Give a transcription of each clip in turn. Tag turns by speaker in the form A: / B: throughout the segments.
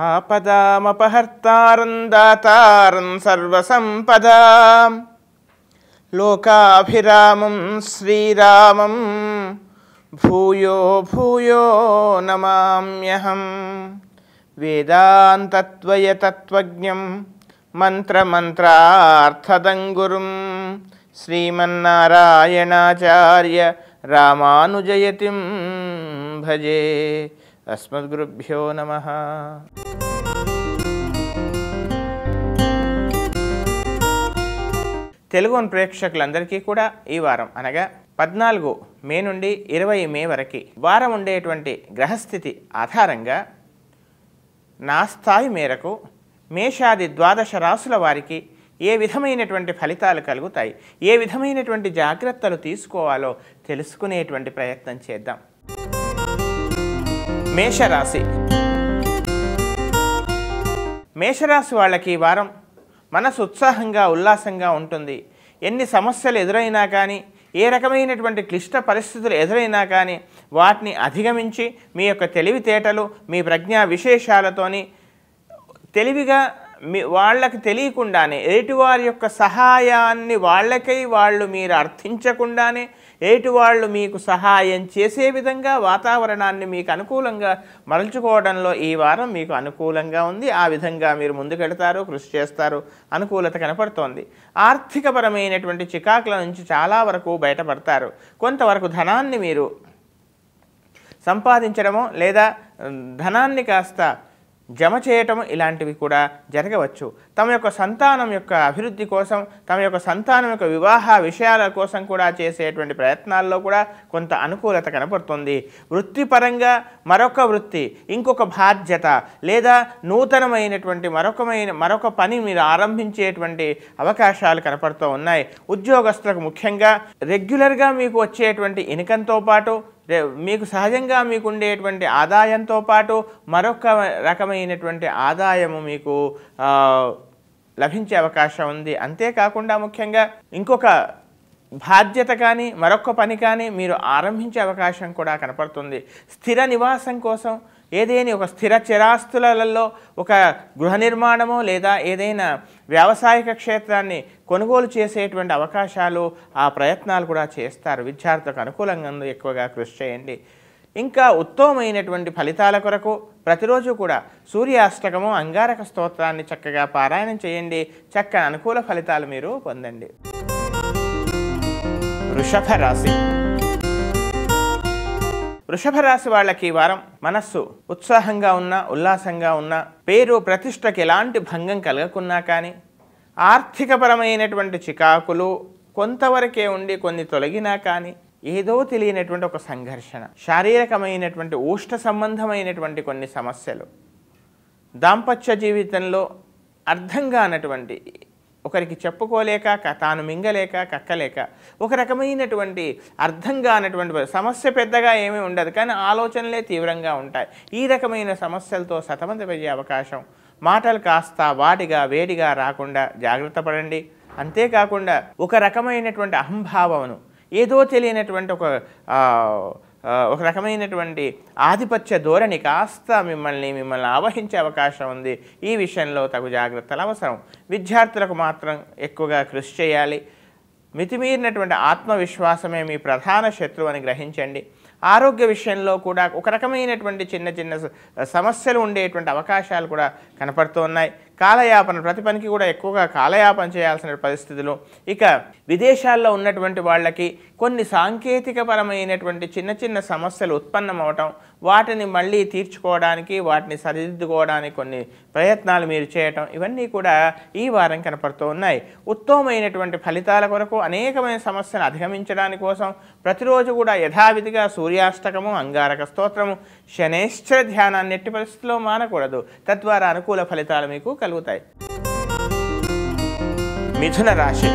A: ఆపదామపహర్తారం దాతారం సర్వసంపదాం లోకాభిరామం శ్రీరామం భూయో భూయో నమామ్యహం. వేదాంతత్వయతత్వజ్ఞం మంత్రమంత్రార్థదం గురుం శ్రీమన్నారాయణాచార్య రామానుజయతిం భజే. అస్మద్గురుభ్యో నమః. తెలుగు ప్రేక్షకులందరికీ కూడా ఈ వారం అనగా 14 మే నుండి 20 మే వరకు వారం ఉండేటువంటి గ్రహస్థితి ఆధారంగా నా స్థాయి మేరకు మేషాది ద్వాదశ రాశుల వారికి ఏ విధమైనటువంటి ఫలితాలు కలుగుతాయి, ఏ విధమైనటువంటి జాగ్రత్తలు తీసుకోవాలో తెలుసుకునేటువంటి ప్రయత్నం చేద్దాం. మేషరాశి. మేషరాశి వాళ్ళకి ఈ వారం మనసు ఉత్సాహంగా ఉల్లాసంగా ఉంటుంది. ఎన్ని సమస్యలు ఎదురైనా కానీ, ఏ రకమైనటువంటి క్లిష్ట పరిస్థితులు ఎదురైనా కానీ వాటిని అధిగమించి మీ యొక్క తెలివితేటలు, మీ ప్రజ్ఞా విశేషాలతోని తెలివిగా వాళ్ళకి తెలియకుండానే ఎదుటివారి యొక్క సహాయాన్ని వాళ్ళకై వాళ్ళు మీరు అర్థించకుండానే ఎదుటివాళ్ళు మీకు సహాయం చేసే విధంగా వాతావరణాన్ని మీకు అనుకూలంగా మరల్చుకోవడంలో ఈ వారం మీకు అనుకూలంగా ఉంది. ఆ విధంగా మీరు ముందుకెళ్తారు, కృషి చేస్తారు, అనుకూలత కనపడుతోంది. ఆర్థికపరమైనటువంటి చికాకుల నుంచి చాలా వరకు బయటపడతారు. కొంతవరకు ధనాన్ని మీరు సంపాదించడమో లేదా ధనాన్ని కాస్త జమ చేయటం ఇలాంటివి కూడా జరగవచ్చు. తమ యొక్క సంతానం యొక్క అభివృద్ధి కోసం, తమ యొక్క సంతానం యొక్క వివాహ విషయాల కోసం కూడా చేసేటువంటి ప్రయత్నాల్లో కూడా కొంత అనుకూలత కనపడుతుంది. వృత్తిపరంగా మరొక వృత్తి, ఇంకొక బాధ్యత లేదా నూతనమైనటువంటి మరొక పని మీరు ఆరంభించేటువంటి అవకాశాలు కనపడుతూ ఉన్నాయి. ఉద్యోగస్తులకు ముఖ్యంగా రెగ్యులర్గా మీకు వచ్చేటువంటి ఇన్కంతో పాటు మీకు సహజంగా మీకు ఉండేటువంటి ఆదాయంతో పాటు మరొక రకమైనటువంటి ఆదాయము మీకు లభించే అవకాశం ఉంది. అంతేకాకుండా ముఖ్యంగా ఇంకొక బాధ్యత కానీ మరొక పని కానీ మీరు ఆరంభించే అవకాశం కూడా కనపడుతుంది. స్థిర నివాసం కోసం ఏదైనా ఒక స్థిర చిరాస్తులలో ఒక గృహ నిర్మాణమో లేదా ఏదైనా వ్యావసాయిక క్షేత్రాన్ని కొనుగోలు చేసేటువంటి అవకాశాలు, ఆ ప్రయత్నాలు కూడా చేస్తారు. విద్యార్థులకు అనుకూలంగా ఎక్కువగా కృషి చేయండి. ఇంకా ఉత్తమమైనటువంటి ఫలితాల కొరకు ప్రతిరోజు కూడా సూర్యాష్టకము, అంగారక స్తోత్రాన్ని చక్కగా పారాయణం చేయండి. చక్కని అనుకూల ఫలితాలు మీరు పొందండి. వృషభ రాశి. వృషభ రాశి వాళ్ళకి ఈ వారం మనస్సు ఉత్సాహంగా ఉన్నా, ఉల్లాసంగా ఉన్నా, పేరు ప్రతిష్టకి ఎలాంటి భంగం కలగకున్నా కానీ ఆర్థికపరమైనటువంటి చికాకులు కొంతవరకే ఉండి కొన్ని తొలగినా కానీ ఏదో తెలియనటువంటి ఒక సంఘర్షణ, శారీరకమైనటువంటి ఉష్ణ సంబంధమైనటువంటి కొన్ని సమస్యలు, దాంపత్య జీవితంలో అర్థం కానటువంటి, ఒకరికి చెప్పుకోలేక తాను మింగలేక కక్కలేక ఒక రకమైనటువంటి అర్థం కానటువంటి సమస్య పెద్దగా ఏమీ ఉండదు కానీ ఆలోచనలే తీవ్రంగా ఉంటాయి. ఈ రకమైన సమస్యలతో సతమతమయ్యే అవకాశం. మాటలు కాస్త వాటిగా వేడిగా రాకుండా జాగ్రత్త పడండి. అంతేకాకుండా ఒక రకమైనటువంటి అహంభావమును, ఏదో తెలియనటువంటి ఒక రకమైనటువంటి ఆధిపత్య ధోరణి కాస్త మిమ్మల్ని ఆవహించే అవకాశం ఉంది. ఈ విషయంలో తగు జాగ్రత్తలు అవసరం. విద్యార్థులకు మాత్రం ఎక్కువగా కృషి చేయాలి. మితిమీరినటువంటి ఆత్మవిశ్వాసమే మీ ప్రధాన శత్రువు అని గ్రహించండి. ఆరోగ్య విషయంలో కూడా ఒక రకమైనటువంటి చిన్న చిన్న సమస్యలు ఉండేటువంటి అవకాశాలు కూడా కనపడుతూ ఉన్నాయి. కాలయాపన, ప్రతి పనికి కూడా ఎక్కువగా కాలయాపన చేయాల్సిన పరిస్థితులు. ఇక విదేశాల్లో ఉన్నటువంటి వాళ్ళకి కొన్ని సాంకేతికపరమైనటువంటి చిన్న చిన్న సమస్యలు ఉత్పన్నమవటం, వాటిని మళ్ళీ తీర్చుకోవడానికి, వాటిని సరిదిద్దుకోవడానికి కొన్ని ప్రయత్నాలు మీరు చేయటం, ఇవన్నీ కూడా ఈ వారం కనపడుతూ ఉన్నాయి. ఉత్తమమైనటువంటి ఫలితాల కొరకు అనేకమైన సమస్యలు అధిగమించడానికి కోసం ప్రతిరోజు కూడా యథావిధిగా సూర్యాష్టకము, అంగారక స్తోత్రము, శనేశ్వర ధ్యానాన్ని ఎట్టి పరిస్థితుల్లో మానకూడదు. తద్వారా అనుకూల ఫలితాలు మీకు కలుగుతాయి. మిథున రాశి.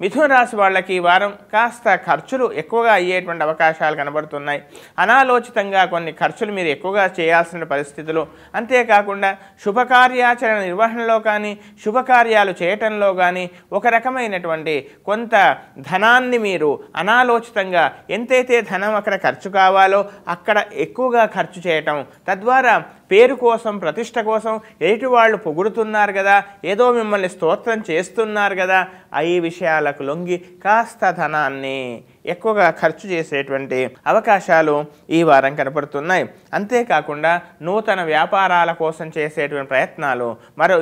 A: మిథున రాశి వాళ్ళకి ఈ వారం కాస్త ఖర్చులు ఎక్కువగా అయ్యేటువంటి అవకాశాలు కనబడుతున్నాయి. అనాలోచితంగా కొన్ని ఖర్చులు మీరు ఎక్కువగా చేయాల్సిన పరిస్థితులు, అంతేకాకుండా శుభకార్యాచరణ నిర్వహణలో కానీ శుభకార్యాలు చేయటంలో కానీ ఒక రకమైనటువంటి కొంత ధనాన్ని మీరు అనాలోచితంగా ఎంతైతే ధనం అక్కడ ఖర్చు కావాలో అక్కడ ఎక్కువగా ఖర్చు చేయటం, తద్వారా పేరు కోసం ప్రతిష్ట కోసం ఎదుటి వాళ్ళు పొగుడుతున్నారు కదా, ఏదో మిమ్మల్ని స్తోత్రం చేస్తున్నారు కదా, ఈ విషయాలకు లొంగి కాస్త ధనాన్ని ఎక్కువగా ఖర్చు చేసేటువంటి అవకాశాలు ఈ వారం కనపడుతున్నాయి. అంతేకాకుండా నూతన వ్యాపారాల కోసం చేసేటువంటి ప్రయత్నాలు,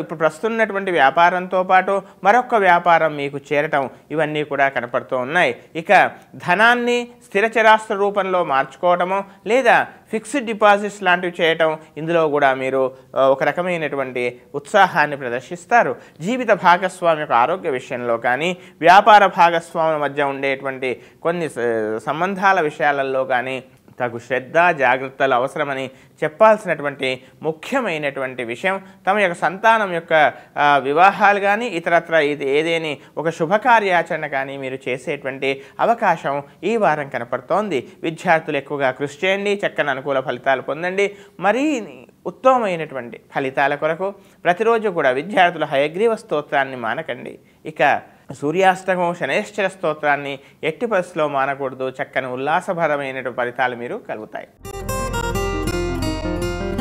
A: ఇప్పుడు ప్రస్తున్నటువంటి వ్యాపారంతో పాటు మరొక వ్యాపారం మీకు చేరటం, ఇవన్నీ కూడా కనపడుతూ ఉన్నాయి. ఇక ధనాన్ని స్థిరచరాస్త్ర రూపంలో మార్చుకోవటము లేదా ఫిక్స్డ్ డిపాజిట్స్ లాంటివి చేయటం, ఇందులో కూడా మీరు ఒక రకమైనటువంటి ఉత్సాహాన్ని ప్రదర్శిస్తారు. జీవిత భాగస్వామి యొక్క ఆరోగ్య విషయంలో కానీ వ్యాపార భాగస్వాముల మధ్య ఉండేటువంటి కొన్ని సంబంధాల విషయాలలో కానీ తగు శ్రద్ధ జాగ్రత్తలు అవసరమని చెప్పాల్సినటువంటి ముఖ్యమైనటువంటి విషయం. తమ యొక్క సంతానం యొక్క వివాహాలు కానీ ఇతరత్ర ఏదేని ఒక శుభకార్యాచరణ కానీ మీరు చేసేటువంటి అవకాశం ఈ వారం కనపడుతోంది. విద్యార్థులు ఎక్కువగా కృషి చేయండి, చక్కని అనుకూల ఫలితాలు పొందండి. మరీ ఉత్తమమైనటువంటి ఫలితాల కొరకు ప్రతిరోజు కూడా విద్యార్థుల హయగ్రీవ స్తోత్రాన్ని మానకండి. ఇక సూర్యాష్టకం శనైశ్చర స్తోత్రాన్ని ఎట్టి పరిస్థితిలో మానకూడదు. చక్కని ఉల్లాసభరమైన ఫలితాలు మీరు కలుగుతాయి.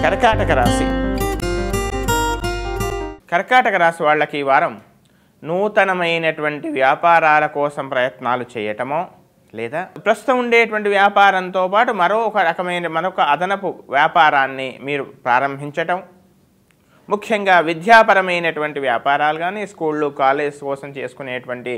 A: కర్కాటక రాశి. కర్కాటక రాశి వాళ్ళకి ఈ వారం నూతనమైనటువంటి వ్యాపారాల కోసం ప్రయత్నాలు చేయటమో లేదా ప్రస్తుతం ఉండేటువంటి వ్యాపారంతో పాటు మరొక అదనపు వ్యాపారాన్ని మీరు ప్రారంభించటం, ముఖ్యంగా విద్యాపరమైనటువంటి వ్యాపారాలు కానీ స్కూళ్ళు కాలేజ్ కోసం చేసుకునేటువంటి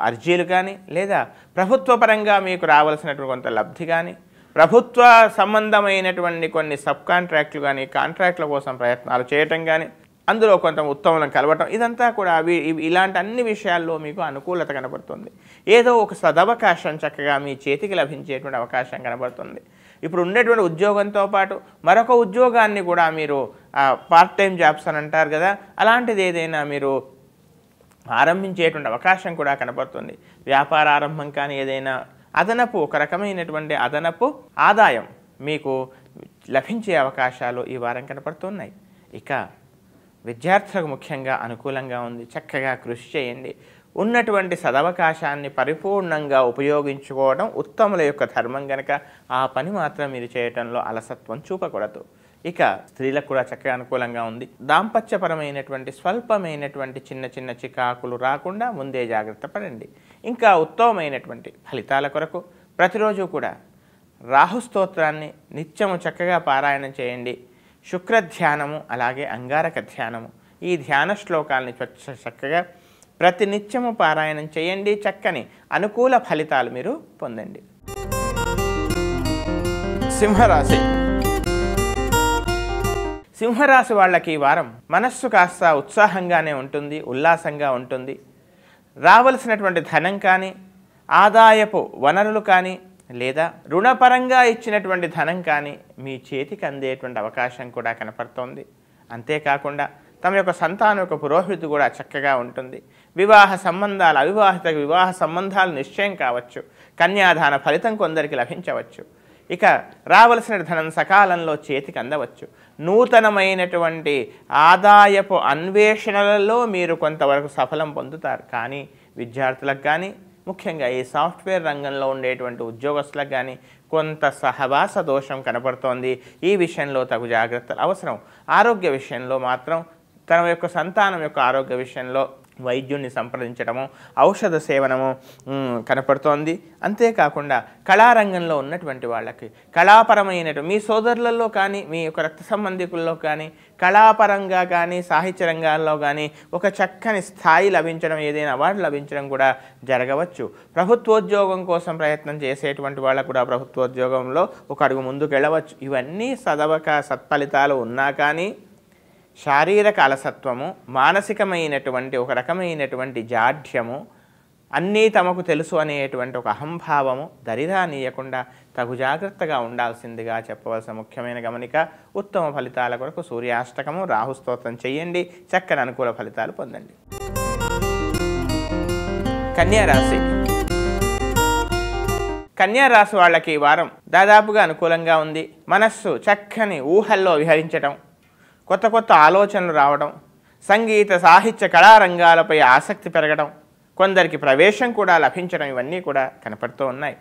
A: అర్జీలు కానీ లేదా ప్రభుత్వపరంగా మీకు రావాల్సినటువంటి కొంత లబ్ధి కానీ ప్రభుత్వ సంబంధమైనటువంటి కొన్ని సబ్ కాంట్రాక్టులు కానీ కాంట్రాక్టుల కోసం ప్రయత్నాలు చేయటం కానీ అందులో కొంత ఉత్తమం కలవటం, ఇదంతా కూడా ఇలాంటి అన్ని విషయాల్లో మీకు అనుకూలత కనబడుతుంది. ఏదో ఒక సదవకాశం చక్కగా మీ చేతికి లభించేటువంటి అవకాశం కనబడుతుంది. ఇప్పుడు ఉండేటువంటి ఉద్యోగంతో పాటు మరొక ఉద్యోగాన్ని కూడా మీరు పార్ట్ టైం జాబ్స్ అని అంటారు కదా, అలాంటిది ఏదైనా మీరు ఆరంభించేటువంటి అవకాశం కూడా కనబడుతుంది. వ్యాపార ఆరంభం కానీ ఏదైనా ఒక రకమైనటువంటి అదనపు ఆదాయం మీకు లభించే అవకాశాలు ఈ వారం కనపడుతున్నాయి. ఇక విద్యార్థులకు ముఖ్యంగా అనుకూలంగా ఉంది. చక్కగా కృషి చేయండి. ఉన్నటువంటి సదవకాశాన్ని పరిపూర్ణంగా ఉపయోగించుకోవడం ఉత్తముల యొక్క ధర్మం కనుక ఆ పని మాత్రం మీరు చేయటంలో అలసత్వం చూపకూడదు. ఇక స్త్రీలకు కూడా చక్కగా అనుకూలంగా ఉంది. దాంపత్యపరమైనటువంటి స్వల్పమైనటువంటి చిన్న చిన్న చికాకులు రాకుండా ముందే జాగ్రత్త పడండి. ఇంకా ఉత్తమమైనటువంటి ఫలితాల కొరకు ప్రతిరోజు కూడా రాహు స్తోత్రాన్ని నిత్యము చక్కగా పారాయణం చేయండి. శుక్ర ధ్యానము అలాగే అంగారక ధ్యానము, ఈ ధ్యాన శ్లోకాలని చక్కగా ప్రతినిత్యము పారాయణం చేయండి. చక్కని అనుకూల ఫలితాలు మీరు పొందండి. సింహరాశి. సింహరాశి వాళ్ళకి ఈ వారం మనస్సు కాస్త ఉత్సాహంగానే ఉంటుంది, ఉల్లాసంగా ఉంటుంది. రావలసినటువంటి ధనం కానీ ఆదాయపు వనరులు కానీ లేదా రుణపరంగా ఇచ్చినటువంటి ధనం కానీ మీ చేతికి అందేటువంటి అవకాశం కూడా కనపడుతోంది. అంతేకాకుండా తమ యొక్క సంతానం యొక్క పురోభివృద్ధి కూడా చక్కగా ఉంటుంది. వివాహ సంబంధాలు, అవివాహిత వివాహ సంబంధాలు నిశ్చయం కావచ్చు. కన్యాదాన ఫలితం కొందరికి లభించవచ్చు. ఇక రావలసిన ధనం సకాలంలో చేతికి అందవచ్చు. నూతనమైనటువంటి ఆదాయపు అన్వేషణలలో మీరు కొంతవరకు సఫలం పొందుతారు. కానీ విద్యార్థులకు కానీ ముఖ్యంగా ఈ సాఫ్ట్వేర్ రంగంలో ఉండేటువంటి ఉద్యోగస్తులకు కానీ కొంత సహవాస దోషం కనపడుతోంది. ఈ విషయంలో తగు జాగ్రత్తలు అవసరం. ఆరోగ్య విషయంలో మాత్రం తన యొక్క సంతానం యొక్క ఆరోగ్య విషయంలో వైద్యుని సంప్రదించడము, ఔషధ సేవనము కనపడుతోంది. అంతేకాకుండా కళారంగంలో ఉన్నటువంటి వాళ్ళకి కళాపరమైన మీ సోదరులలో కానీ మీ యొక్క రక్త సంబంధికుల్లో కానీ కళాపరంగా కానీ సాహిత్య రంగాల్లో కానీ ఒక చక్కని స్థాయి లభించడం, ఏదైనా అవార్డు లభించడం కూడా జరగవచ్చు. ప్రభుత్వోద్యోగం కోసం ప్రయత్నం చేసేటువంటి వాళ్ళకు కూడా ప్రభుత్వోద్యోగంలో ఒక అడుగు ముందుకు వెళ్ళవచ్చు. ఇవన్నీ సత్ఫలితాలు ఉన్నా కానీ శారీరక అలసత్వము, మానసికమైనటువంటి ఒక రకమైనటువంటి జాఢ్యము, అన్నీ తమకు తెలుసు అనేటువంటి ఒక అహంభావము దరిదానీయకుండా తగు జాగ్రత్తగా ఉండాల్సిందిగా చెప్పవలసిన ముఖ్యమైన గమనిక. ఉత్తమ ఫలితాల కొరకు సూర్యాష్టకము రాహుస్తోత్రం చేయండి. చక్కని అనుకూల ఫలితాలు పొందండి. కన్యా రాశి. కన్యా రాశి వాళ్ళకి ఈ వారం దాదాపుగా అనుకూలంగా ఉంది. మనస్సు చక్కని ఊహల్లో విహరించడం, కొత్త కొత్త ఆలోచనలు రావడం, సంగీత సాహిత్య కళారంగాలపై ఆసక్తి పెరగడం, కొందరికి ప్రవేశం కూడా లభించడం, ఇవన్నీ కూడా కనపడుతూ ఉన్నాయి.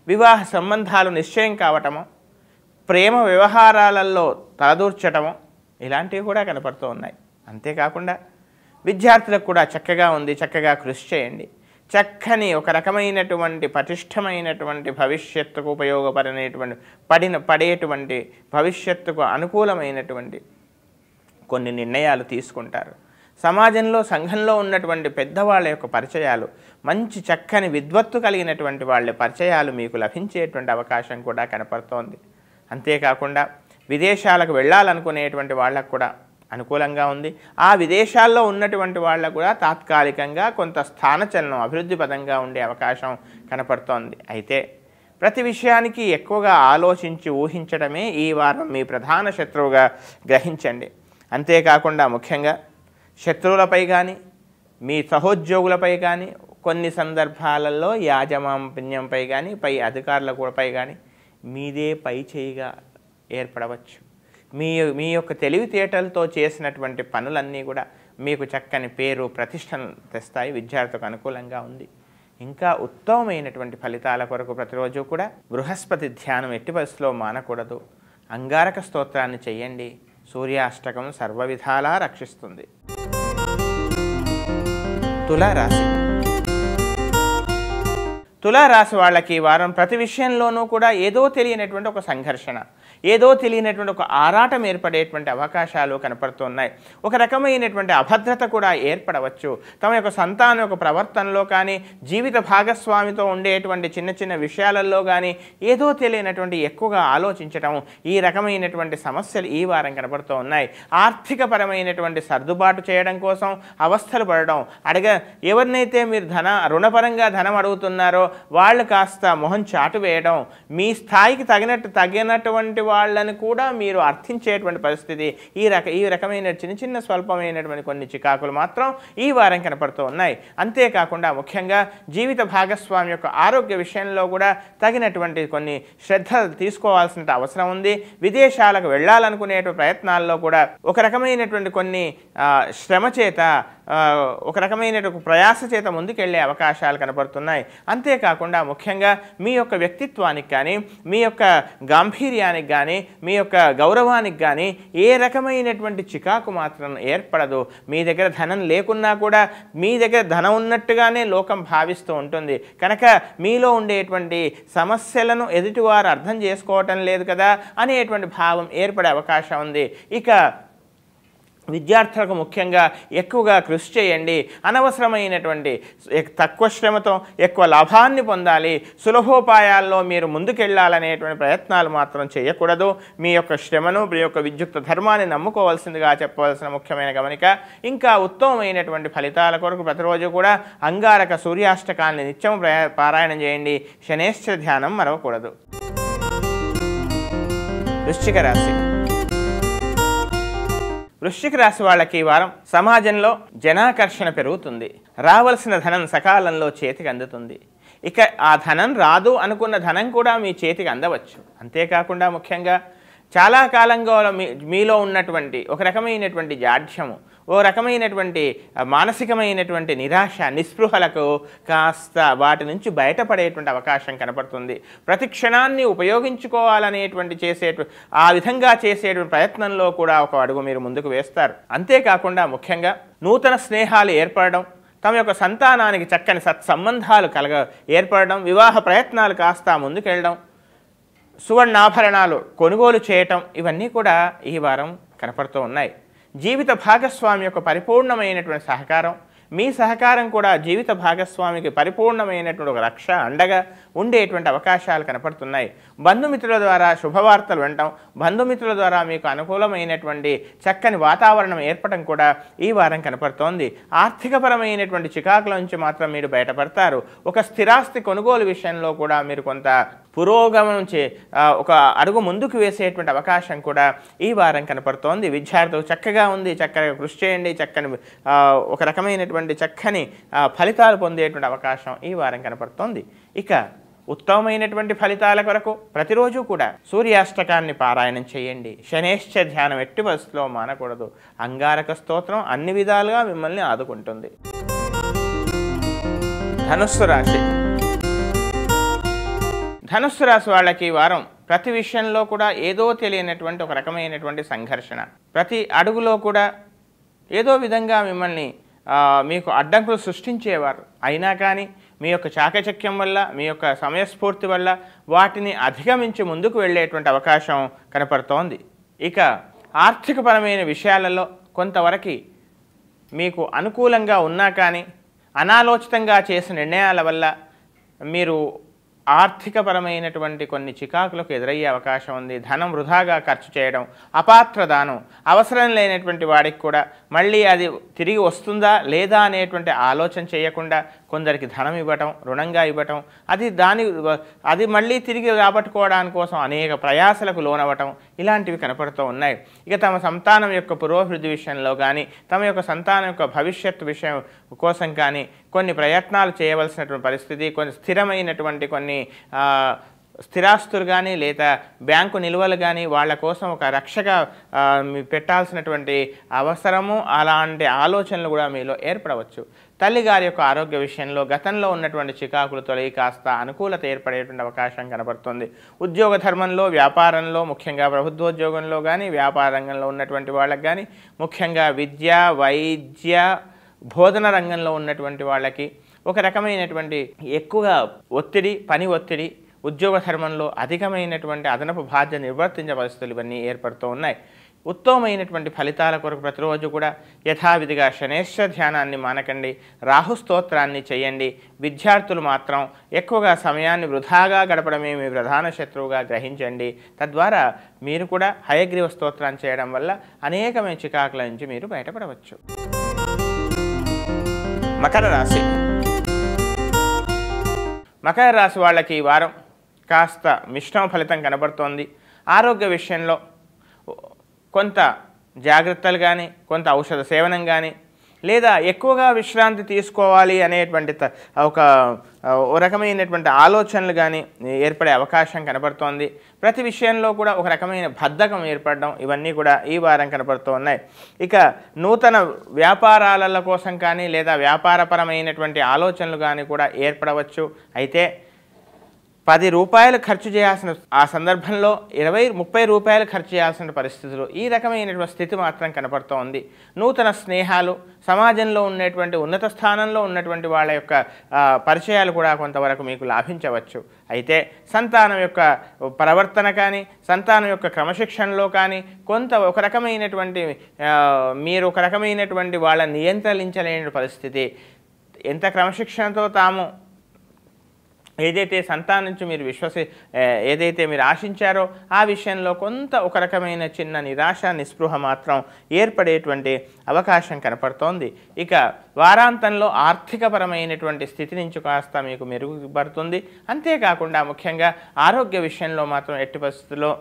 A: వివాహ సంబంధాలు నిశ్చయం కావటము, ప్రేమ వ్యవహారాలలో తలదూర్చటము, ఇలాంటివి కూడా కనపడుతూ ఉన్నాయి. అంతేకాకుండా విద్యార్థులకు కూడా చక్కగా ఉంది. చక్కగా కృషి చేయండి. చక్కని ఒక రకమైనటువంటి పటిష్టమైనటువంటి భవిష్యత్తుకు పడేటువంటి భవిష్యత్తుకు అనుకూలమైనటువంటి కొన్ని నిర్ణయాలు తీసుకుంటారు. సమాజంలో సంఘంలో ఉన్నటువంటి పెద్దవాళ్ళ యొక్క పరిచయాలు, మంచి చక్కని విద్వత్తు కలిగినటువంటి వాళ్ళ పరిచయాలు మీకు లభించేటువంటి అవకాశం కూడా కనపడుతోంది. అంతేకాకుండా విదేశాలకు వెళ్ళాలనుకునేటువంటి వాళ్ళకు కూడా అనుకూలంగా ఉంది. ఆ విదేశాల్లో ఉన్నటువంటి వాళ్ళకు కూడా తాత్కాలికంగా కొంత స్థానచలనం అభివృద్ధి పదంగా ఉండే అవకాశం కనపడుతోంది. అయితే ప్రతి విషయానికి ఎక్కువగా ఆలోచించి ఊహించడమే ఈ వారం మీ ప్రధాన శత్రువుగా గ్రహించండి. అంతేకాకుండా ముఖ్యంగా శత్రువులపై కానీ మీ సహోద్యోగులపై కానీ కొన్ని సందర్భాలలో యాజమాన్యంపై కానీ పై అధికారులపై కానీ మీదే పై చేయిగా ఏర్పడవచ్చు. మీ యొక్క తెలివితేటలతో చేసినటువంటి పనులన్నీ కూడా మీకు చక్కని పేరు ప్రతిష్టను తెస్తాయి. విద్యార్థులకు అనుకూలంగా ఉంది. ఇంకా ఉత్తమమైనటువంటి ఫలితాల కొరకు ప్రతిరోజు కూడా బృహస్పతి ధ్యానం ఎట్టి పరిస్థితిలో మానకూడదు. అంగారక స్తోత్రాన్ని చెయ్యండి. సూర్యాష్టకం సర్వ విధాలా రక్షిస్తుంది. తులారాశి. తులారాశి వాళ్ళకి ఈ వారం ప్రతి విషయంలోనూ కూడా ఏదో తెలియనటువంటి ఒక సంఘర్షణ, ఏదో తెలియనటువంటి ఒక ఆరాటం ఏర్పడేటువంటి అవకాశాలు కనపడుతున్నాయి. ఒక రకమైనటువంటి అభద్రత కూడా ఏర్పడవచ్చు. తమ యొక్క సంతానం యొక్క ప్రవర్తనలో కానీ, జీవిత భాగస్వామితో ఉండేటువంటి చిన్న చిన్న విషయాలలో కానీ ఏదో తెలియనటువంటి ఎక్కువగా ఆలోచించటం, ఈ రకమైనటువంటి సమస్యలు ఈ వారం కనపడుతూ ఉన్నాయి. ఆర్థికపరమైనటువంటి సర్దుబాటు చేయడం కోసం అవస్థలు పడడం, ఎవరినైతే మీరు రుణపరంగా ధనం అడుగుతున్నారో వాళ్ళు కాస్త మొహం చాటు వేయడం, మీ స్థాయికి తగినటువంటి వాళ్ళని కూడా మీరు అర్థించేటువంటి పరిస్థితి, ఈ రకమైన చిన్న చిన్న స్వల్పమైనటువంటి కొన్ని చికాకులు మాత్రం ఈ వారం కనపడుతూ ఉన్నాయి. అంతేకాకుండా ముఖ్యంగా జీవిత భాగస్వామి యొక్క ఆరోగ్య విషయంలో కూడా తగినటువంటి కొన్ని శ్రద్ధలు తీసుకోవాల్సిన అవసరం ఉంది. విదేశాలకు వెళ్ళాలనుకునే ప్రయత్నాల్లో కూడా ఒక రకమైనటువంటి కొన్ని శ్రమ చేత, ఒక రకమైన ప్రయాస చేత ముందుకెళ్లే అవకాశాలు కనపడుతున్నాయి. అంతేకాకుండా ముఖ్యంగా మీ యొక్క వ్యక్తిత్వానికి కానీ, మీ యొక్క గాంభీర్యానికి కానీ, మీ యొక్క గౌరవానికి కానీ ఏ రకమైనటువంటి చికాకు మాత్రం ఏర్పడదు. మీ దగ్గర ధనం లేకున్నా కూడా మీ దగ్గర ధనం ఉన్నట్టుగానే లోకం భావిస్తూ ఉంటుంది. కనుక మీలో ఉండేటువంటి సమస్యలను ఎదుటివారు అర్థం చేసుకోవటం లేదు కదా అనేటువంటి భావం ఏర్పడే అవకాశం ఉంది. ఇక విద్యార్థులకు ముఖ్యంగా ఎక్కువగా కృషి చేయండి. అనవసరమైనటువంటి తక్కువ శ్రమతో ఎక్కువ లాభాన్ని పొందాలి, సులభోపాయాల్లో మీరు ముందుకెళ్ళాలనేటువంటి ప్రయత్నాలు మాత్రం చేయకూడదు. మీ యొక్క శ్రమను, మీ యొక్క విద్యుక్త ధర్మాన్ని నమ్ముకోవాల్సిందిగా చెప్పవలసిన ముఖ్యమైన గమనిక. ఇంకా ఉత్తమమైనటువంటి ఫలితాల కొరకు ప్రతిరోజు కూడా అంగారక సూర్యాష్టకాన్ని నిత్యం పారాయణం చేయండి. శనేశ్వర ధ్యానం మరవకూడదు. వృశ్చిక రాశి. వృశ్చిక రాశి వాళ్ళకి ఈ వారం సమాజంలో జనాకర్షణ పెరుగుతుంది. రావలసిన ధనం సకాలంలో చేతికి అందుతుంది. ఇక ఆ ధనం రాదు అనుకున్న ధనం కూడా మీ చేతికి అందవచ్చు. అంతేకాకుండా ముఖ్యంగా చాలా కాలంగా మీలో ఉన్నటువంటి ఒక రకమైనటువంటి జాఢ్యము, ఓ రకమైనటువంటి మానసికమైనటువంటి నిరాశ, నిస్పృహలకు కాస్త వాటి నుంచి బయటపడేటువంటి అవకాశం కనపడుతుంది. ప్రతి క్షణాన్ని ఉపయోగించుకోవాలనేటువంటి ఆ విధంగా చేసేటువంటి ప్రయత్నంలో కూడా ఒక అడుగు మీరు ముందుకు వేస్తారు. అంతేకాకుండా ముఖ్యంగా నూతన స్నేహాలు ఏర్పడడం, తమ యొక్క సంతానానికి చక్కని సత్సంబంధాలు ఏర్పడడం, వివాహ ప్రయత్నాలు కాస్త ముందుకెళ్ళడం, సువర్ణాభరణాలు కొనుగోలు చేయటం, ఇవన్నీ కూడా ఈ వారం కనపడుతూ ఉన్నాయి. జీవిత భాగస్వామి యొక్క పరిపూర్ణమైనటువంటి సహకారం, మీ సహకారం కూడా జీవిత భాగస్వామికి పరిపూర్ణమైనటువంటి ఒక రక్ష, అండగా ఉండేటువంటి అవకాశాలు కనపడుతున్నాయి. బంధుమిత్రుల ద్వారా శుభవార్తలు వినటం, బంధుమిత్రుల ద్వారా మీకు అనుకూలమైనటువంటి చక్కని వాతావరణం ఏర్పడటం కూడా ఈ వారం కనపడుతోంది. ఆర్థికపరమైనటువంటి చికాకుల నుంచి మాత్రం మీరు బయటపడతారు. ఒక స్థిరాస్తి కొనుగోలు విషయంలో కూడా మీరు కొంత పురోగమనం ఒక అడుగు ముందుకు వేసేటువంటి అవకాశం కూడా ఈ వారం కనపడుతోంది. విద్యార్థులు చక్కగా ఉంది, చక్కగా కృషి చేయండి, చక్కని ఒక రకమైనటువంటి చక్కని ఫలితాలు పొందేటువంటి అవకాశం ఈ వారం కనపడుతోంది. ఇక ఉత్తమమైనటువంటి ఫలితాల కొరకు ప్రతిరోజు కూడా సూర్యాష్టకాన్ని పారాయణం చేయండి. శనేశ్చ ధ్యానం ఎట్టి పరిస్థితిలో మానకూడదు. అంగారక స్తోత్రం అన్ని విధాలుగా మిమ్మల్ని ఆదుకుంటుంది. ధనుస్సు రాశి. ధనుస్సు రాశి వాళ్ళకి ఈ వారం ప్రతి విషయంలో కూడా ఏదో తెలియనటువంటి ఒక రకమైనటువంటి సంఘర్షణ, ప్రతి అడుగులో కూడా ఏదో విధంగా మిమ్మల్ని మీకు అడ్డంకులు సృష్టించేవారు. అయినా కానీ మీ యొక్క చాకచక్యం వల్ల, మీ యొక్క సమయస్ఫూర్తి వల్ల వాటిని అధిగమించి ముందుకు వెళ్ళేటువంటి అవకాశం కనపడుతోంది. ఇక ఆర్థికపరమైన విషయాలలో కొంతవరకు మీకు అనుకూలంగా ఉన్నా కానీ అనాలోచితంగా చేసిన నిర్ణయాల వల్ల మీరు ఆర్థికపరమైనటువంటి కొన్ని చికాకులకు ఎదురయ్యే అవకాశం ఉంది. ధనం వృధాగా ఖర్చు చేయడం, అపాత్ర దానం, అవసరం లేనటువంటి వాడికి కూడా మళ్ళీ అది తిరిగి వస్తుందా లేదా అనేటువంటి ఆలోచన చేయకుండా కొందరికి ధనం ఇవ్వటం, రుణంగా ఇవ్వటం, అది మళ్ళీ తిరిగి రాబట్టుకోవడానికి కోసం అనేక ప్రయాసలకు లోనవ్వటం, ఇలాంటివి కనపడుతూ ఉన్నాయి. ఇక తమ సంతానం యొక్క పురోభివృద్ధి విషయంలో కానీ, తమ యొక్క సంతానం యొక్క భవిష్యత్తు విషయం కోసం కానీ కొన్ని ప్రయత్నాలు చేయవలసినటువంటి పరిస్థితి, కొన్ని స్థిరమైనటువంటి కొన్ని స్థిరాస్తులు కానీ లేదా బ్యాంకు నిల్వలు కానీ వాళ్ళ కోసం ఒక రక్షగా పెట్టాల్సినటువంటి అవసరము, అలాంటి ఆలోచనలు కూడా మీలో ఏర్పడవచ్చు. తల్లిగారి యొక్క ఆరోగ్య విషయంలో గతంలో ఉన్నటువంటి చికాకులు తొలగి కాస్త అనుకూలత ఏర్పడేటువంటి అవకాశం కనబడుతుంది. ఉద్యోగ ధర్మంలో, వ్యాపారంలో, ముఖ్యంగా ప్రభుత్వోద్యోగంలో కానీ, వ్యాపార రంగంలో ఉన్నటువంటి వాళ్ళకి కానీ, ముఖ్యంగా విద్య, వైద్య, బోధన రంగంలో ఉన్నటువంటి వాళ్ళకి ఒక రకమైనటువంటి ఎక్కువగా పని ఒత్తిడి, ఉద్యోగ ధర్మంలో అధికమైనటువంటి అదనపు బాధ్యత నిర్వర్తించే పరిస్థితులు ఇవన్నీ ఏర్పడుతూ ఉన్నాయి. ఉత్తమమైనటువంటి ఫలితాల కొరకు ప్రతిరోజు కూడా యథావిధిగా శనేశ్వర ధ్యానాన్ని మానకండి, రాహు స్తోత్రాన్ని చేయండి. విద్యార్థులు మాత్రం ఎక్కువగా సమయాన్ని వృధాగా గడపడమే మీ ప్రధాన శత్రువుగా గ్రహించండి. తద్వారా మీరు కూడా హయగ్రీవ స్తోత్రాన్ని చేయడం వల్ల అనేకమైన చికాకుల నుంచి మీరు బయటపడవచ్చు. మకర రాశి. మకర రాశి వాళ్ళకి ఈ వారం కాస్త మిశ్రమ ఫలితం కనబడుతోంది. ఆరోగ్య విషయంలో కొంత జాగ్రత్తలు కానీ, కొంత ఔషధ సేవనం కానీ, లేదా ఎక్కువగా విశ్రాంతి తీసుకోవాలి అనేటువంటి ఒక రకమైనటువంటి ఆలోచనలు కానీ ఏర్పడే అవకాశం కనబడుతోంది. ప్రతి విషయంలో కూడా ఒక రకమైన బద్ధకం ఏర్పడడం, ఇవన్నీ కూడా ఈ వారం కనబడుతూ ఉన్నాయి. ఇక నూతన వ్యాపారాల కోసం కానీ లేదా వ్యాపారపరమైనటువంటి ఆలోచనలు కానీ కూడా ఏర్పడవచ్చు. అయితే 10 రూపాయలు ఖర్చు చేయాల్సిన ఆ సందర్భంలో 20-30 రూపాయలు ఖర్చు చేయాల్సిన పరిస్థితులు, ఈ రకమైనటువంటి స్థితి మాత్రం కనపడుతూ ఉంది. నూతన స్నేహాలు, సమాజంలో ఉన్నటువంటి ఉన్నత స్థానంలో ఉన్నటువంటి వాళ్ళ యొక్క పరిచయాలు కూడా కొంతవరకు మీకు లాభించవచ్చు. అయితే సంతానం యొక్క ప్రవర్తన కానీ, సంతానం యొక్క క్రమశిక్షణలో కానీ ఒక రకమైనటువంటి మీరు ఒక రకమైనటువంటి వాళ్ళ నియంత్రించలేని పరిస్థితి. ఎంత క్రమశిక్షణతో తాము ఏదైతే సంతానం నుంచి మీరు ఏదైతే మీరు ఆశించారో ఆ విషయంలో కొంత ఒక రకమైన చిన్న నిరాశ, నిస్పృహ మాత్రం ఏర్పడేటువంటి అవకాశం కనపడుతోంది. ఇక వారాంతంలో ఆర్థికపరమైనటువంటి స్థితి నుంచి కాస్త మీకు మెరుగుపడుతుంది. అంతేకాకుండా ముఖ్యంగా ఆరోగ్య విషయంలో మాత్రం ఎట్టి పరిస్థితుల్లో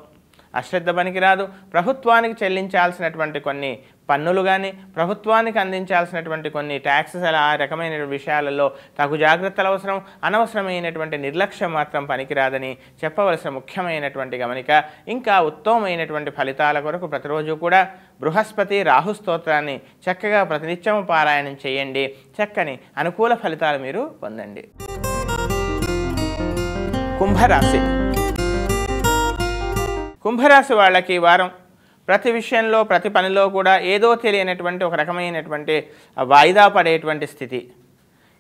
A: అశ్రద్ధ పనికిరాదు. ప్రభుత్వానికి చెల్లించాల్సినటువంటి కొన్ని పన్నులు కానీ, ప్రభుత్వానికి అందించాల్సినటువంటి కొన్ని ట్యాక్సెస్ ఆ రకమైన విషయాలలో తగు జాగ్రత్తలు అవసరం. అనవసరమైనటువంటి నిర్లక్ష్యం మాత్రం పనికిరాదని చెప్పవలసిన ముఖ్యమైనటువంటి గమనిక. ఇంకా ఉత్తమమైనటువంటి ఫలితాల కొరకు ప్రతిరోజు కూడా బృహస్పతి రాహు స్తోత్రాన్ని చక్కగా ప్రతినిత్యము పారాయణం చేయండి. చక్కని అనుకూల ఫలితాలు మీరు పొందండి. కుంభరాశి. కుంభరాశి వాళ్ళకి ఈ వారం ప్రతి విషయంలో, ప్రతి పనిలో కూడా ఏదో తెలియనటువంటి ఒక రకమైనటువంటి వాయిదా పడేటువంటి స్థితి.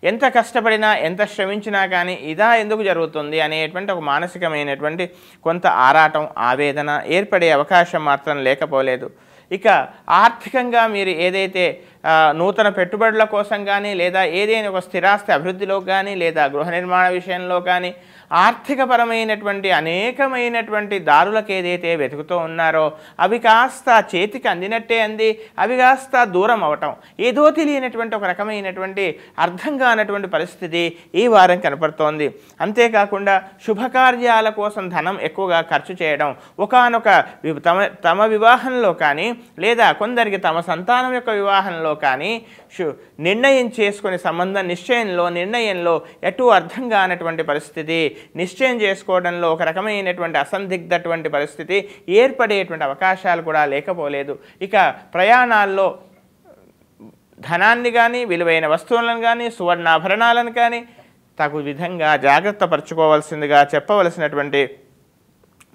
A: ఎంత కష్టపడినా, ఎంత శ్రమించినా కానీ ఇదా ఎందుకు జరుగుతుంది అనేటువంటి ఒక మానసికమైనటువంటి కొంత ఆరాటం, ఆవేదన ఏర్పడే అవకాశం మాత్రం లేకపోలేదు. ఇక ఆర్థికంగా మీరు ఏదైతే నూతన పెట్టుబడుల కోసం కానీ, లేదా ఏదైనా ఒక స్థిరాస్తి అభివృద్ధిలో కానీ, లేదా గృహ నిర్మాణ విషయంలో కానీ, ఆర్థికపరమైనటువంటి అనేకమైనటువంటి దారులకు ఏదైతే వెతుకుతూ ఉన్నారో అవి కాస్త చేతికి అందినట్టే అంది, అవి కాస్త దూరం అవటం, ఏదో తెలియనటువంటి ఒక రకమైనటువంటి అర్థం కానటువంటి పరిస్థితి ఈ వారం కనపడుతోంది. అంతేకాకుండా శుభకార్యాల కోసం ధనం ఎక్కువగా ఖర్చు చేయడం, ఒకానొక తమ వివాహంలో కానీ, లేదా కొందరికి తమ సంతానం యొక్క వివాహంలో కానీ నిర్ణయం చేసుకునే సంబంధం నిర్ణయంలో ఎటు అర్థం కానటువంటి పరిస్థితి, నిశ్చయం చేసుకోవడంలో ఒక రకమైనటువంటి అసందిగ్ధటువంటి పరిస్థితి ఏర్పడేటువంటి అవకాశాలు కూడా లేకపోలేదు. ఇక ప్రయాణాల్లో ధనాన్ని కానీ, విలువైన వస్తువులను కానీ, సువర్ణాభరణాలను కానీ తగు విధంగా జాగ్రత్త పరచుకోవాల్సిందిగా చెప్పవలసినటువంటి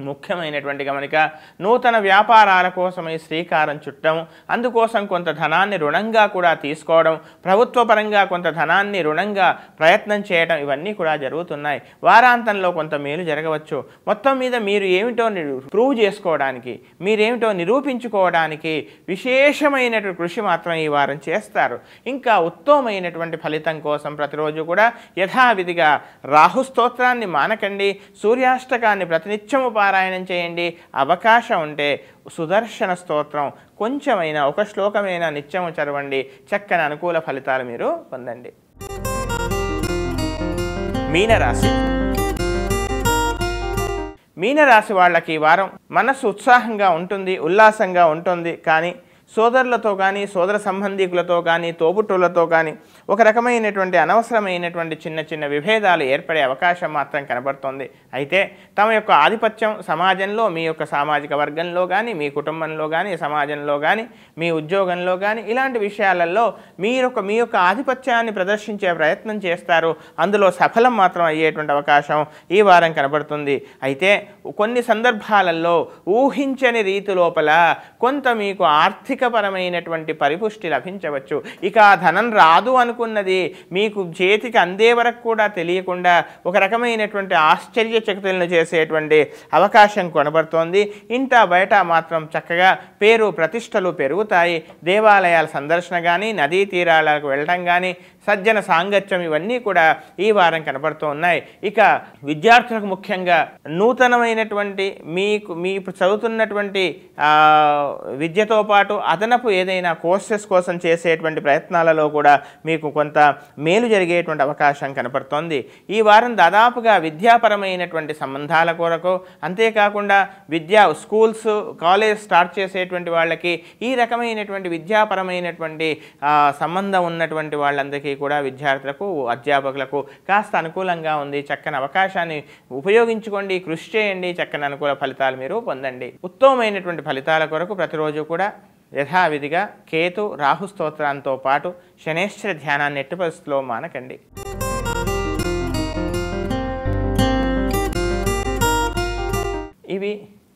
A: ముఖ్యమైనటువంటి గమనిక. నూతన వ్యాపారాల కోసమై శ్రీకారం చుట్టడం, అందుకోసం కొంత ధనాన్ని రుణంగా కూడా తీసుకోవడం, ప్రభుత్వ పరంగా కొంత ధనాన్ని రుణంగా ప్రయత్నం చేయడం, ఇవన్నీ కూడా జరుగుతున్నాయి. వారాంతంలో కొంత మేలు జరగవచ్చు. మొత్తం మీద మీరు ఏమిటో ప్రూవ్ చేసుకోవడానికి, మీరేమిటో నిరూపించుకోవడానికి విశేషమైనటువంటి కృషి మాత్రం ఈ వారం చేస్తారు. ఇంకా ఉత్తమమైనటువంటి ఫలితం కోసం ప్రతిరోజు కూడా యథావిధిగా రాహుస్తోత్రాన్ని మానకండి, సూర్యాష్టకాన్ని ప్రతినిత్యము పారాయణం చేయండి. అవకాశం ఉంటే సుదర్శన స్తోత్రం కొంచెమైనా, ఒక శ్లోకమైనా నిత్యము చదవండి. చక్కని అనుకూల ఫలితాలు మీరు పొందండి. మీనరాశి. మీనరాశి వాళ్ళకి ఈ వారం మనస్సు ఉత్సాహంగా ఉంటుంది, ఉల్లాసంగా ఉంటుంది. కానీ సోదరులతో కానీ, సోదర సంబంధికులతో కానీ, తోబుట్టులతో కానీ ఒక రకమైనటువంటి అనవసరమైనటువంటి చిన్న చిన్న విభేదాలు ఏర్పడే అవకాశం మాత్రం కనబడుతోంది. అయితే తమ యొక్క ఆధిపత్యం సమాజంలో, మీ యొక్క సామాజిక వర్గంలో కానీ, మీ కుటుంబంలో కానీ, సమాజంలో కానీ, మీ ఉద్యోగంలో కానీ ఇలాంటి విషయాలలో మీ యొక్క ఆధిపత్యాన్ని ప్రదర్శించే ప్రయత్నం చేస్తారు. అందులో సఫలం మాత్రం అయ్యేటువంటి అవకాశం ఈ వారం కనబడుతుంది. అయితే కొన్ని సందర్భాలలో ఊహించని రీతి లోపల కొంత మీకు ఆర్థికపరమైనటువంటి పరిపుష్టి లభించవచ్చు. ఇక ధనం రాదు అనుకున్నది మీకు చేతికి అందే వరకు కూడా తెలియకుండా ఒక రకమైనటువంటి ఆశ్చర్యచకితులను చేసేటువంటి అవకాశం కనబడుతోంది. ఇంట బయట మాత్రం చక్కగా పేరు ప్రతిష్టలు పెరుగుతాయి. దేవాలయాల సందర్శన కానీ, నదీ తీరాలకు వెళ్ళటం కానీ, సజ్జన సాంగత్యం ఇవన్నీ కూడా ఈ వారం కనబడుతూ ఉన్నాయి. ఇక విద్యార్థులకు ముఖ్యంగా నూతనమైనటువంటి మీ చదువుతున్నటువంటి విద్యతో పాటు అదనపు ఏదైనా కోర్సెస్ కోసం చేసేటువంటి ప్రయత్నాలలో కూడా మీకు కొంత మేలు జరిగేటువంటి అవకాశం కనపడుతోంది. ఈ వారం దాదాపుగా విద్యాపరమైనటువంటి సంబంధాల కొరకు, అంతేకాకుండా స్కూల్స్ కాలేజ్ స్టార్ట్ చేసేటువంటి వాళ్ళకి ఈ రకమైనటువంటి విద్యాపరమైనటువంటి సంబంధం ఉన్నటువంటి వాళ్ళందరికీ కూడా, విద్యార్థులకు, అధ్యాపకులకు కాస్త అనుకూలంగా ఉంది. చక్కని అవకాశాన్ని ఉపయోగించుకోండి, కృషి చేయండి, చక్కని అనుకూల ఫలితాలు మీరు పొందండి. ఉత్తమమైనటువంటి ఫలితాల కొరకు ప్రతిరోజు కూడా యథావిధిగా కేతు రాహు స్తోత్రాంతో పాటు శనేశ్వర ధ్యానాన్ని ఎట్టి పరిస్థితిలో మానకండి. ఇవి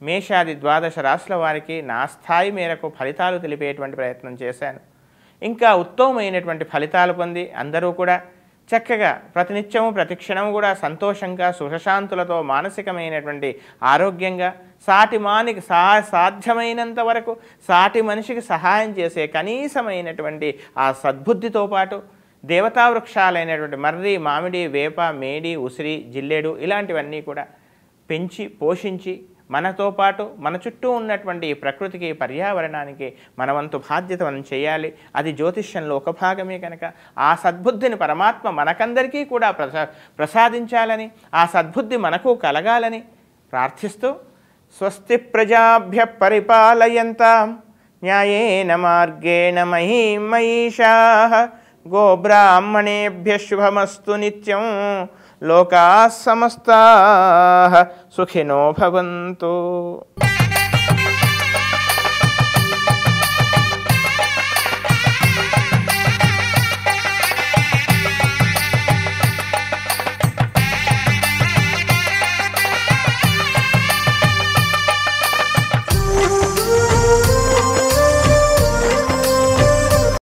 A: మేషాది ద్వాదశ రాశుల వారికి నా స్థాయి మేరకు ఫలితాలు తెలిపేటువంటి ప్రయత్నం చేశాను. ఇంకా ఉత్తమమైనటువంటి ఫలితాలు పొంది అందరూ కూడా చక్కగా ప్రతినిత్యము ప్రతిక్షణము కూడా సంతోషంగా, సుఖశాంతులతో, మానసికమైనటువంటి ఆరోగ్యంగా, సాటిమానికి సాధ్యమైనంత వరకు సాటి మనిషికి సహాయం చేసే కనీసమైనటువంటి ఆ సద్బుద్ధితో పాటు దేవతా వృక్షాలైనటువంటి మర్రి, మామిడి, వేప, మేడి, ఉసిరి, జిల్లేడు ఇలాంటివన్నీ కూడా పెంచి పోషించి మనతో పాటు మన చుట్టూ ఉన్నటువంటి ఈ ప్రకృతికి, పర్యావరణానికి మన వంతు బాధ్యత మనం చేయాలి. అది జ్యోతిష్యంలో ఒక భాగమే కనుక ఆ సద్బుద్ధిని పరమాత్మ మనకందరికీ కూడా ప్రసాదించాలని, ఆ సద్బుద్ధి మనకు కలగాలని ప్రార్థిస్తూ స్వస్తి ప్రజాభ్య పరిపాలయంతాం న్యాయేన మార్గేణ మహీం మహిషాః గోబ్రాహ్మణేభ్యః శుభమస్తు నిత్యం లోకాః సమస్తాః సుఖినో భవంతు.